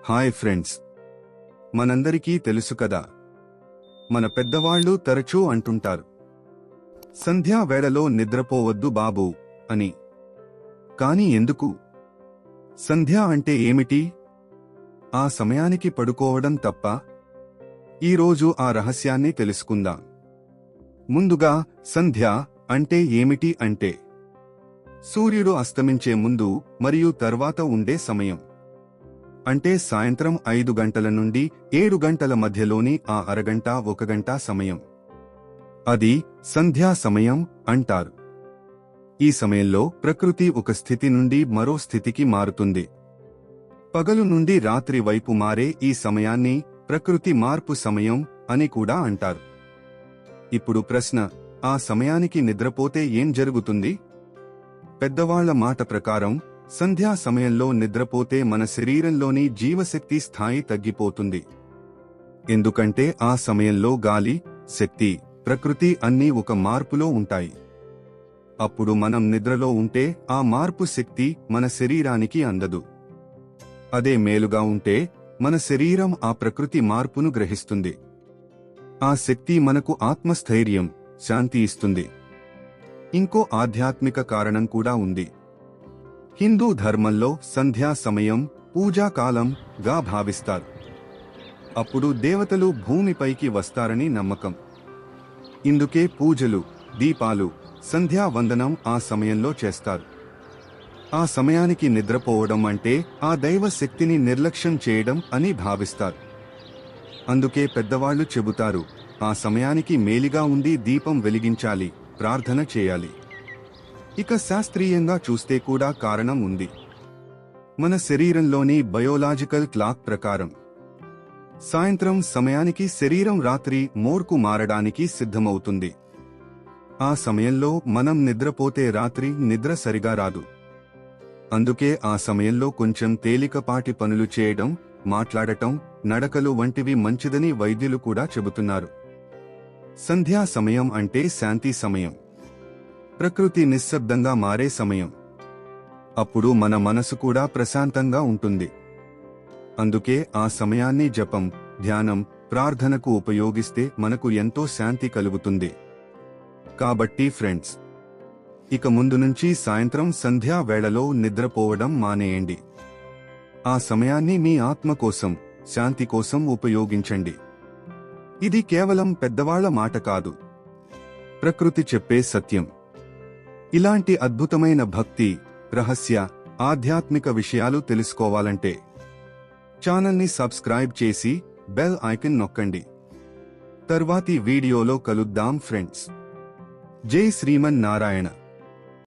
Hi friends, మనందరికీ తెలుసు కదా, మన పెద్దవాళ్లు తరచూ అంటుంటారు, సంధ్యా వేళలో నిద్రపోవద్దు బాబూ అని. కాని ఎందుకు? సంధ్య అంటే ఏమిటి? ఆ సమయానికి పడుకోవడం తప్ప? ఈరోజు ఆ రహస్యాన్ని తెలుసుకుందాం. ముందుగా సంధ్య అంటే ఏమిటి అంటే, సూర్యుడు అస్తమించే ముందు మరియు తర్వాత ఉండే సమయం. అంటే సాయంత్రం 5 గంటల నుండి 7 గంటల మధ్యలోని ఆ అరగంట 1 గంట సమయం. అది సంధ్యా సమయం అంటారు. ఈ సమయంలో ప్రకృతి ఒక స్థితి నుండి మరో స్థితికి మారుతుంది. పగలు నుండి రాత్రి వైపు మారే ఈ సమయాన్ని ప్రకృతి మార్పు సమయం అని కూడా అంటారు. ఇప్పుడు ప్రశ్న, ఆ సమయానికి నిద్రపోతే ఏం జరుగుతుంది? పెద్దవాళ్ల మాట ప్రకారం సంధ్యా సమయంలో నిద్రపోతే మన శరీరంలోని జీవశక్తి స్థాయి తగ్గిపోతుంది. ఎందుకంటే ఆ సమయంలో గాలి, శక్తి, ప్రకృతి అన్నీ ఒక మార్పులో ఉంటాయి. అప్పుడు మనం నిద్రలో ఉంటే ఆ మార్పు శక్తి మన శరీరానికి అందదు. అదే మేలుగా ఉంటే మన శరీరం ఆ ప్రకృతి మార్పును గ్రహిస్తుంది. ఆ శక్తి మనకు ఆత్మస్థైర్యం, శాంతి ఇస్తుంది. ఇంకో ఆధ్యాత్మిక కారణం కూడా ఉంది. హిందూ ధర్మంలో సంధ్యా సమయం పూజాకాలం గా భావిస్తారు. అప్పుడు దేవతలు భూమిపైకి వస్తారని నమ్మకం. ఇందుకే పూజలు, దీపాలు, సంధ్యా వందనం ఆ సమయంలో చేస్తారు. ఆ సమయానికి నిద్రపోవడం అంటే ఆ దైవ శక్తిని నిర్లక్ష్యం చేయడం అని భావిస్తారు. అందుకే పెద్దవాళ్లు చెబుతారు, ఆ సమయానికి మేలిగా ఉండి దీపం వెలిగించాలి, ప్రార్థన చేయాలి. ఇక శాస్త్రీయంగా చూస్తే కూడా కారణం ఉంది. మన శరీరంలోని బయోలాజికల్ క్లాక్ ప్రకారం సాయంత్రం సమయానికి శరీరం రాత్రి మోడ్కు మారడానికి సిద్ధమవుతుంది. ఆ సమయంలో మనం నిద్రపోతే రాత్రి నిద్ర సరిగా రాదు. అందుకే ఆ సమయంలో కొంచెం తేలికపాటి పనులు చేయడం, మాట్లాడటం, నడకలు వంటివి మంచిదని వైద్యులు కూడా చెబుతున్నారు. సంధ్యా సమయం అంటే శాంతి సమయం. ప్రకృతి నిశ్శబ్దంగా మారే సమయం. అప్పుడు మన మనసు కూడా ప్రశాంతంగా ఉంటుంది. అందుకే ఆ సమయాన్ని జపం, ధ్యానం, ప్రార్థనకు ఉపయోగిస్తే మనకు ఎంతో శాంతి కలుగుతుంది. కాబట్టి ఫ్రెండ్స్, ఇక ముందు నుంచి సాయంత్రం సంధ్యా వేళలో నిద్రపోవడం మానేయండి. ఆ సమయాన్ని మీ ఆత్మ కోసం, శాంతి కోసం ఉపయోగించండి. ఇది కేవలం పెద్దవాళ్ల మాట కాదు, ప్రకృతి చెప్పే సత్యం. ఇలాంటి అద్భుతమైన భక్తి, రహస్య, ఆధ్యాత్మిక విషయాలు తెలుసుకోవాలంటే ఛానల్ని సబ్స్క్రైబ్ చేసి బెల్ ఐకాన్ నొక్కండి. తర్వాతి వీడియోలో కలుద్దాం ఫ్రెండ్స్. జై శ్రీమన్నారాయణ.